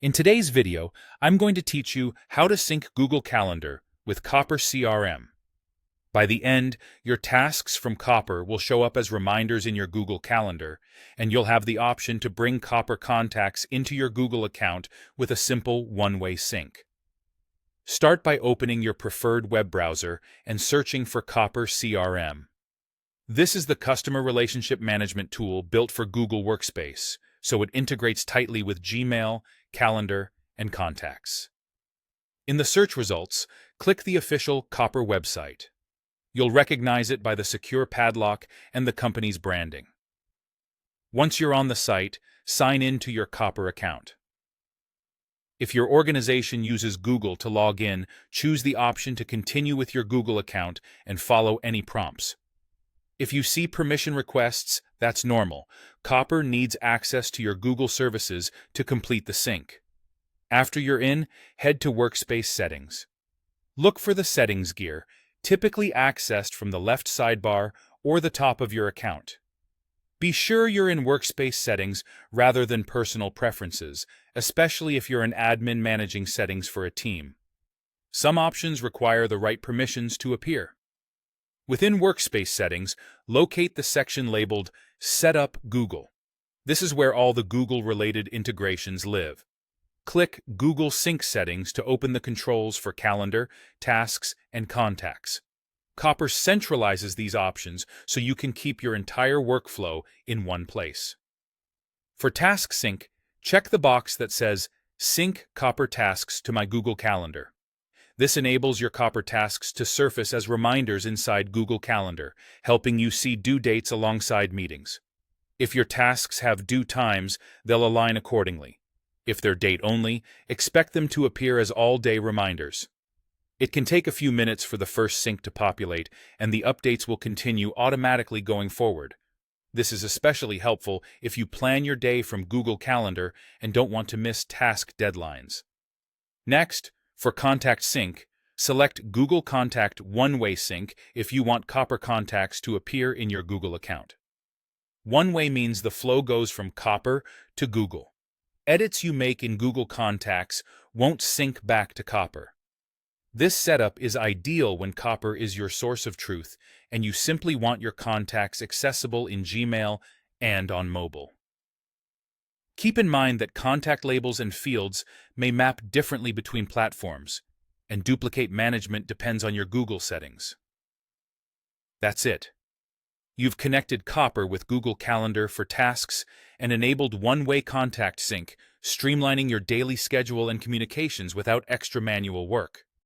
In today's video, I'm going to teach you how to sync Google Calendar with Copper CRM. By the end, your tasks from Copper will show up as reminders in your Google Calendar, and you'll have the option to bring Copper contacts into your Google account with a simple one-way sync. Start by opening your preferred web browser and searching for Copper CRM. This is the customer relationship management tool built for Google Workspace, so it integrates tightly with Gmail, Calendar, and Contacts. In the search results, click the official Copper website. You'll recognize it by the secure padlock and the company's branding. Once you're on the site, sign in to your Copper account. If your organization uses Google to log in, choose the option to continue with your Google account and follow any prompts. If you see permission requests, that's normal. Copper needs access to your Google services to complete the sync. After you're in, head to Workspace Settings. Look for the Settings gear, typically accessed from the left sidebar or the top of your account. Be sure you're in Workspace Settings rather than Personal Preferences, especially if you're an admin managing settings for a team. Some options require the right permissions to appear. Within Workspace Settings, locate the section labeled Set Up Google. This is where all the Google-related integrations live. Click Google Sync Settings to open the controls for Calendar, Tasks, and Contacts. Copper centralizes these options so you can keep your entire workflow in one place. For Task Sync, check the box that says Sync Copper Tasks to my Google Calendar. This enables your Copper tasks to surface as reminders inside Google Calendar, helping you see due dates alongside meetings. If your tasks have due times, they'll align accordingly. If they're date-only, expect them to appear as all-day reminders. It can take a few minutes for the first sync to populate, and the updates will continue automatically going forward. This is especially helpful if you plan your day from Google Calendar and don't want to miss task deadlines. Next, for Contact Sync, select Google Contact One-Way Sync if you want Copper contacts to appear in your Google account. One-way means the flow goes from Copper to Google. Edits you make in Google Contacts won't sync back to Copper. This setup is ideal when Copper is your source of truth and you simply want your contacts accessible in Gmail and on mobile. Keep in mind that contact labels and fields may map differently between platforms, and duplicate management depends on your Google settings. That's it. You've connected Copper with Google Calendar for tasks and enabled one-way contact sync, streamlining your daily schedule and communications without extra manual work.